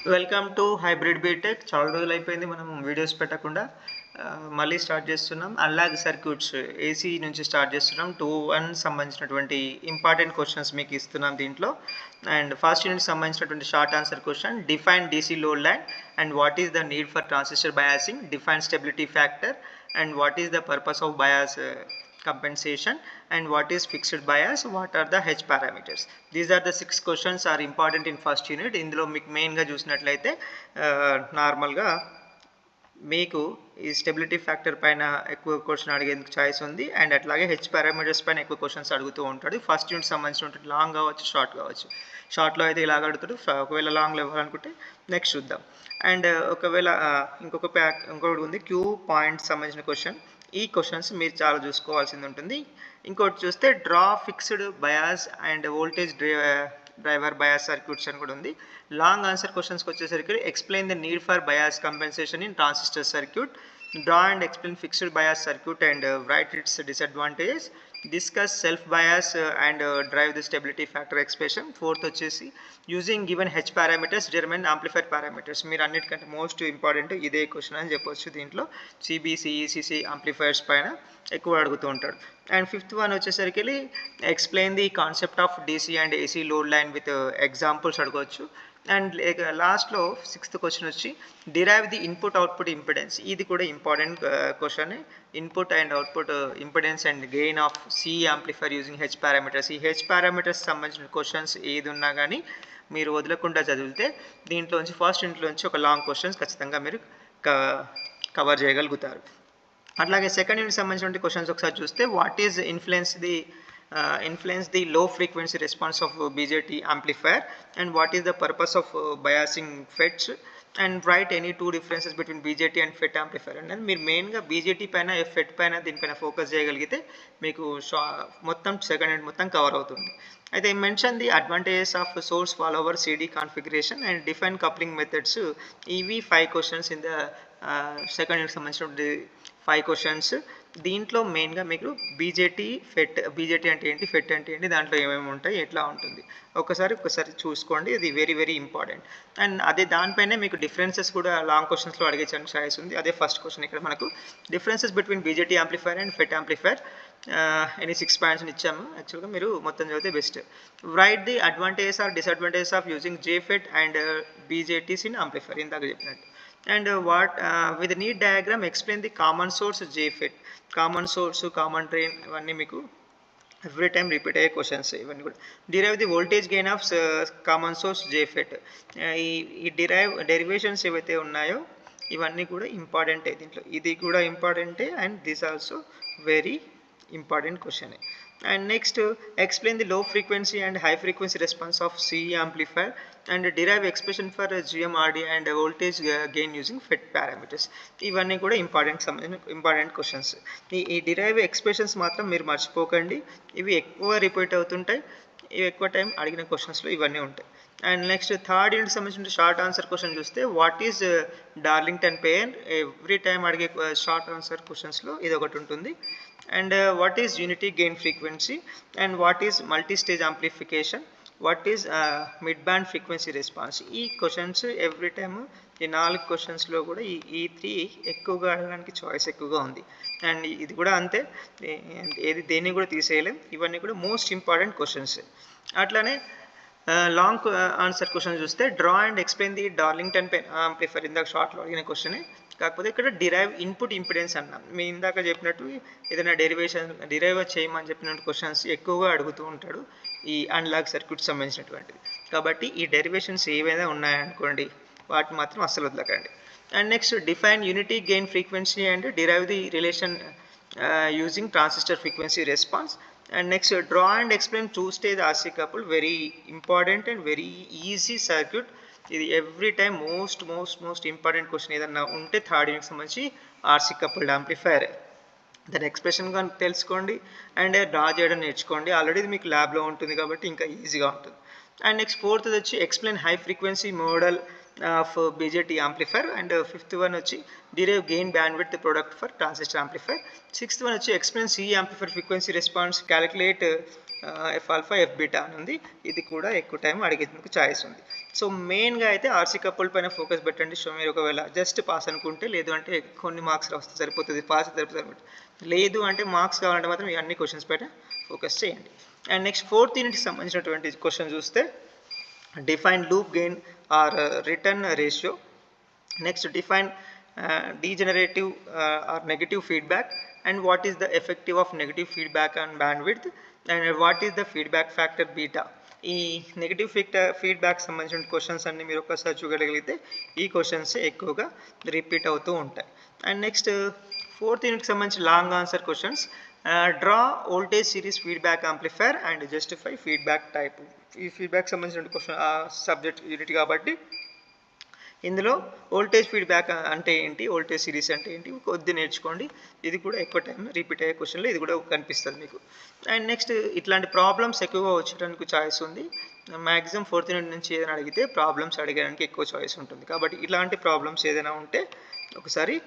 Welcome to hybrid BTech. చాలా రోజులు అయిపోయింది మనం వీడియోస్ పెట్టకుండా. మళ్ళీ స్టార్ట్ చేస్తున్నాం. అన్లాగ్ సర్క్యూట్స్ ఏసీ నుంచి స్టార్ట్ చేస్తున్నాం. 2-1 సంబంధించినటువంటి ఇంపార్టెంట్ క్వశ్చన్స్ మీకు ఇస్తున్నాం దీంట్లో. అండ్ ఫస్ట్ యూనిట్ సంబంధించినటువంటి short answer question: define DC load line and what is the need for transistor biasing, define stability factor and what is the purpose of bias compensation, and what is fixed bias, what are the H parameters. These are the 6 questions are important in first unit. ఇందులో మీకు మెయిన్గా చూసినట్లయితే నార్మల్గా మీకు ఈ stability factor పైన ఎక్కువ question అడిగేందుకు choice ఉంది, అండ్ అట్లాగే హెచ్ పారామీటర్స్ పైన ఎక్కువ క్వశ్చన్స్ అడుగుతూ ఉంటాడు. ఫస్ట్ యూనిట్ సంబంధించిన లాంగ్ కావచ్చు, షార్ట్ కావచ్చు. షార్ట్లో అయితే ఇలాగ అడుగుతాడు, ఒకవేళ లాంగ్లో ఇవ్వాలనుకుంటే నెక్స్ట్ చూద్దాం. అండ్ ఒకవేళ ఇంకొకటి ఉంది క్యూ పాయింట్ సంబంధించిన క్వశ్చన్. ఈ క్వశ్చన్స్ మీరు చాలా చూసుకోవాల్సింది ఉంటుంది. ఇంకోటి చూస్తే draw fixed bias and voltage divider bias circuits అని కూడా ఉంది. లాంగ్ ఆన్సర్ క్వశ్చన్స్కి వచ్చేసరికి explain the need for bias compensation in transistor circuit, draw and explain fixed bias circuit and write its disadvantages, discuss self bias and derive the stability factor expression. Fourth వచ్చేసి using given h parameters determine amplifier parameters. మీరు అన్నిటికంటే most important ఇదే question అని చెప్పొచ్చు. దీంట్లో సిబిసిఈసిసి amplifiers పైన ఎక్కువ అడుగుతూ ఉంటాడు. అండ్ ఫిఫ్త్ వన్ వచ్చేసరికి explain the concept of DC and AC load line with examples అడగవచ్చు. అండ్ లాస్ట్లో సిక్స్త్ క్వశ్చన్ వచ్చి derive the input output impedance. ఇది కూడా important question. Input and output impedance and gain of C amplifier using H parameters. ఈ H parameters సంబంధించిన questions ఏది ఉన్నా కానీ మీరు వదలకుండా చదివితే దీంట్లోంచి ఫస్ట్ ఇంట్లోంచి ఒక లాంగ్ క్వశ్చన్స్ ఖచ్చితంగా మీరు కవర్ చేయగలుగుతారు. అట్లాగే సెకండ్ యూనిట్ సంబంధించిన క్వశ్చన్స్ ఒకసారి చూస్తే what is influence the low frequency response of BJT amplifier, and what is the purpose of biasing FETs, and write any two differences between BJT and FET amplifier. అనేది మీరు మెయిన్గా BJT పైన FET పైన దీనిపైన focus చేయగలిగితే మీకు మొత్తం second unit మొత్తం కవర్ అవుతుంది. అయితే mention the advantages of swords follower CD configuration and define coupling methods. ఇవి 5 questions in the second unit సంబంధించిన 5 క్వశ్చన్స్. దీంట్లో మెయిన్గా మీకు బీజేటీ అంటే ఏంటి, ఫెట్ అంటే ఏంటి, దాంట్లో ఏమేమి ఉంటాయి, ఎట్లా ఉంటుంది ఒకసారి చూసుకోండి. ఇది వెరీ వెరీ ఇంపార్టెంట్. అండ్ అదే దానిపైనే మీకు డిఫరెన్సెస్ కూడా లాంగ్ క్వశ్చన్స్లో అడిగేసానికి ఛాయిస్ ఉంది. అదే ఫస్ట్ క్వశ్చన్. ఇక్కడ మనకు differences between BJT amplifier and FET amplifier any 6 పాయింట్స్ని ఇచ్చాము. యాక్చువల్గా మీరు మొత్తం చదివితే best. Write the advantages or disadvantages of using JFET and BJTs in amplifier, ఇందాక చెప్పినట్టు. And with the need diagram explain the common source JFET, common source, common drain, ఇవన్నీ మీకు ఎవ్రీ టైం రిపీట్ అయ్యే క్వశ్చన్స్ ఇవన్నీ కూడా. Derive the voltage gain of common source JFET. ఈ derivations ఏవైతే ఉన్నాయో ఇవన్నీ కూడా ఇంపార్టెంటే దీంట్లో. ఇది కూడా ఇంపార్టెంటే and this also very important question. And next explain the low frequency and high frequency response of C amplifier and derive expression for GMRD and voltage gain using FET parameters. ఇవన్నీ కూడా ఇంపార్టెంట్ క్వశ్చన్స్. ఈ derive expressions మాత్రం మీరు మర్చిపోకండి. ఇవి ఎక్కువ repeat అవుతుంటాయి. ఇవి ఎక్కువ టైం అడిగిన క్వశ్చన్స్లో ఇవన్నీ ఉంటాయి. అండ్ నెక్స్ట్ థర్డ్ యూనిట్ సంబంధించిన షార్ట్ ఆన్సర్ క్వశ్చన్ చూస్తే what is Darlington pair. Every time అడిగే షార్ట్ ఆన్సర్ క్వశ్చన్స్లో ఇది ఒకటి ఉంటుంది. And what is unity gain frequency, and what is multi stage amplification, what is mid band frequency response. ఈ questions every time ఈ 4 క్వశ్చన్స్లో కూడా ఈ 3 ఎక్కువగా అడగడానికి చాయిస్ ఎక్కువగా ఉంది. అండ్ ఇది కూడా అంతే, దేన్ని కూడా తీసేయలేం. ఇవన్నీ కూడా మోస్ట్ ఇంపార్టెంట్ క్వశ్చన్స్. అట్లానే లాంగ్ ఆన్సర్ క్వశ్చన్ చూస్తే draw and explain the Darlington pair amplifier. ఇందాక షార్ట్లో అడిగిన క్వశ్చనే, కాకపోతే ఇక్కడ డిరైవ్ ఇన్పుట్ ఇంపిడెన్స్ అన్నాం. మీ ఇందాక చెప్పినట్టు ఏదైనా డిరైవ్ చేయమని చెప్పినట్టు క్వశ్చన్స్ ఎక్కువగా అడుగుతూ ఉంటాడు ఈ అన్లాగ్ సర్క్యూట్ సంబంధించినటువంటిది. కాబట్టి ఈ డెరివేషన్స్ ఏవైనా ఉన్నాయనుకోండి వాటిని మాత్రం అస్సలు వదలకండి. And next define unity gain frequency and derive the relation using transistor frequency response. And next draw and explain two stage RC couple. Very important and very easy circuit. ఇది every time most important question ఏదన్నా ఉంటే third unit సంబంధించి RC coupled amplifier దాని expression కానీ తెలుసుకోండి and draw చేయడం నేర్చుకోండి. Already ఇది మీకు ల్యాబ్లో ఉంటుంది కాబట్టి ఇంకా ఈజీగా ఉంటుంది. అండ్ నెక్స్ట్ ఫోర్త్ వచ్చి explain high frequency model of BJT amplifier. And fifth one వచ్చి derive gain bandwidth product for transistor amplifier. Sixth one వచ్చి explain C amplifier frequency response, calculate F alpha F beta అని ఉంది. ఇది కూడా ఎక్కువ time అడిగేందుకు choice ఉంది. So మెయిన్గా అయితే ఆర్సీ కపుల్ పైన ఫోకస్ పెట్టండి. సో మీరు ఒకవేళ జస్ట్ పాస్ అనుకుంటే, లేదు అంటే కొన్ని మార్క్స్ వస్తే సరిపోతుంది, పాస్ సరిపోతుంది. లేదు అంటే మార్క్స్ కావాలంటే మాత్రం అన్ని క్వశ్చన్స్ పైన ఫోకస్ చేయండి. అండ్ నెక్స్ట్ 4th యూనిట్కి సంబంధించినటువంటి క్వశ్చన్ చూస్తే define loop gain or return ratio. Next define degenerative or negative feedback, and what is the effective of negative feedback on bandwidth, and what is the feedback factor beta. ఈ negative feedback సంబంధించిన questions అన్ని మీరు ఒకసారి చూడగలిగితే ఈ questions ఎక్కువగా repeat అవుతూ ఉంటాయి. అండ్ నెక్స్ట్ 4th యూనిట్కి సంబంధించి long answer questions. Draw voltage series feedback amplifier and justify feedback type. ఈ ఫీడ్బ్యాక్ సంబంధించిన క్వశ్చన్ సబ్జెక్ట్ యూనిట్ కాబట్టి ఇందులో వోల్టేజ్ ఫీడ్బ్యాక్ అంటే ఏంటి, వోల్టేజ్ సిరీస్ అంటే ఏంటి కొద్ది నేర్చుకోండి. ఇది కూడా ఎక్కువ టైం రిపీట్ అయ్యే క్వశ్చన్లో ఇది కూడా కనిపిస్తుంది మీకు. అండ్ నెక్స్ట్ ఇట్లాంటి ప్రాబ్లమ్స్ ఎక్కువగా వచ్చేటానికి ఛాయిస్ ఉంది. మ్యాక్సిమం 4th యూనిట్ నుంచి ఏదైనా అడిగితే ప్రాబ్లమ్స్ అడిగడానికి ఎక్కువ చాయిస్ ఉంటుంది. కాబట్టి ఇలాంటి ప్రాబ్లమ్స్ ఏదైనా ఉంటే ఒకసారి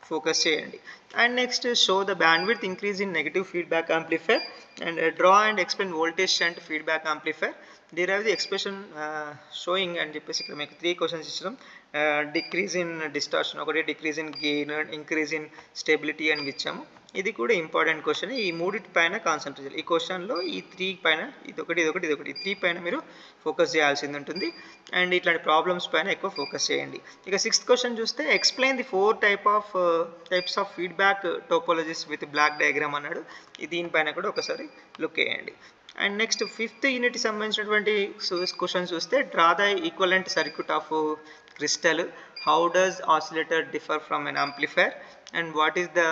ఫోకస్ చేయండి. And next show the bandwidth increase in negative feedback amplifier and draw and explain voltage shunt feedback amplifier. Derive the expression showing అని చెప్పేసి ఇక్కడ మీకు 3 క్వశ్చన్స్ ఇచ్చడం. డిక్రీజ్ ఇన్ డిస్టార్షన్ ఒకటి, decrease in gain, increase in stability అని ఇచ్చాము. ఇది కూడా ఇంపార్టెంట్ క్వశ్చన్. ఈ మూడింటి పైన కాన్సన్ట్రేట్ చేయాలి. ఈ క్వశ్చన్లో ఈ 3 పైన ఇదొకటి ఈ 3 పైన మీరు ఫోకస్ చేయాల్సింది ఉంటుంది. అండ్ ఇట్లాంటి ప్రాబ్లమ్స్ పైన ఎక్కువ ఫోకస్ చేయండి. ఇక 6th క్వశ్చన్ చూస్తే explain the 4 types of feedback topologies with block diagram అన్నాడు. దీనిపైన కూడా ఒకసారి లుక్ వేయండి. అండ్ నెక్స్ట్ 5th యూనిట్ సంబంధించినటువంటి క్వశ్చన్ చూస్తే draw the equivalent circuit of crystal, how does oscillator differ from an amplifier, and what is the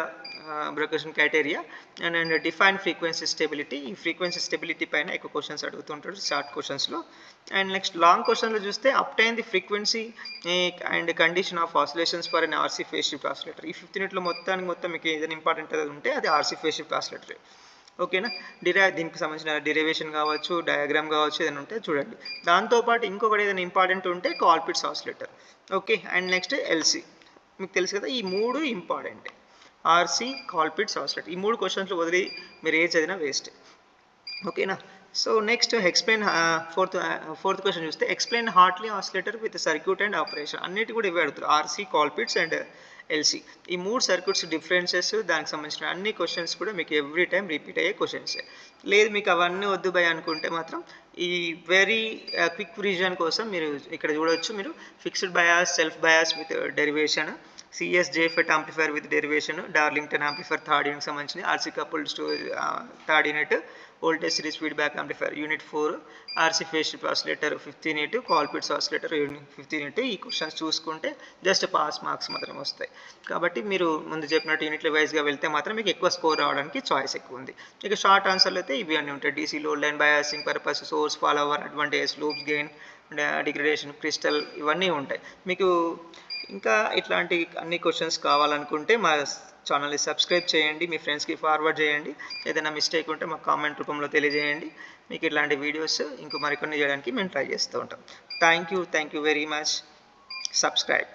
Barkhausen criteria, and define frequency stability. ఈ frequency stability పైన ఎక్కువ questions అడుగుతుంటాడు short క్వశ్చన్స్లో. And next long క్వశ్చన్లో చూస్తే obtain the frequency and condition of oscillations for an RC phase shift oscillator. ఈ 5th యూనిట్లో మొత్తం మీకు ఏదైనా ఇంపార్టెంట్ ఉంటే అది ఆర్సీ ఫేజ్ షిఫ్ట్ ఆసిలేటర్. ఓకేనా. దీనికి సంబంధించిన డెరివేషన్ కావచ్చు, డయాగ్రామ్ కావచ్చు, ఏదైనా ఉంటే చూడండి. దాంతోపాటు ఇంకొకటి ఏదైనా ఇంపార్టెంట్ ఉంటే Colpitts oscillator. Okay. And next LC మీకు తెలుసు కదా, ఈ 3 ఇంపార్టెంట్. ఆర్సీ, కాల్పిట్స్, ఆసిలేటర్, ఈ 3 క్వశ్చన్స్లో వదిలి మీరు ఏ చదివినా వేస్ట్. ఓకేనా. So next explain 4th question చూస్తే explain Hartley oscillator with circuit and operation. అన్నిటి కూడా ఇవే అడుగుతారు, ఆర్సీ, కాల్పిట్స్ అండ్ ఎల్సీ. ఈ 3 సర్క్యూట్స్ డిఫరెన్సెస్, దానికి సంబంధించిన అన్ని క్వశ్చన్స్ కూడా మీకు ఎవ్రీ టైం రిపీట్ అయ్యే క్వశ్చన్సే. లేదు మీకు అవన్నీ వద్దు భయ అనుకుంటే మాత్రం ఈ వెరీ క్విక్ రివిజన్ కోసం మీరు ఇక్కడ చూడవచ్చు. మీరు fixed bias, self bias with derivation, CS JFET amplifier with derivation, Darlington amplifier 3rd unit సంబంధించిన, RC coupled 3rd unit, voltage series feedback amplifier unit 4, RC phase shift oscillator 5th unit, Colpitts oscillator 5th unit. ఈ questions చూసుకుంటే just pass marks మాత్రం వస్తాయి. కాబట్టి మీరు ముందు చెప్పినట్టు యూనిట్ల వైజ్గా వెళ్తే మాత్రం మీకు ఎక్కువ స్కోర్ రావడానికి చాయిస్ ఎక్కువ ఉంది. ఇక షార్ట్ ఆన్సర్లు అయితే ఇవి అన్నీ ఉంటాయి. DC load line, biasing purpose, source follower, advantage, loops gain, degradation, crystal, ఇవన్నీ ఉంటాయి. మీకు ఇంకా ఇట్లాంటి అన్ని క్వశ్చన్స్ కావాలనుకుంటే మా ఛానల్ని సబ్స్క్రైబ్ చేయండి, మీ ఫ్రెండ్స్కి ఫార్వర్డ్ చేయండి. ఏదైనా మిస్టేక్ ఉంటే మాకు కామెంట్ రూపంలో తెలియజేయండి. మీకు ఇట్లాంటి వీడియోస్ ఇంకో మరికొన్ని చేయడానికి మేము ట్రై చేస్తూ ఉంటాం. Thank you very much. Subscribe.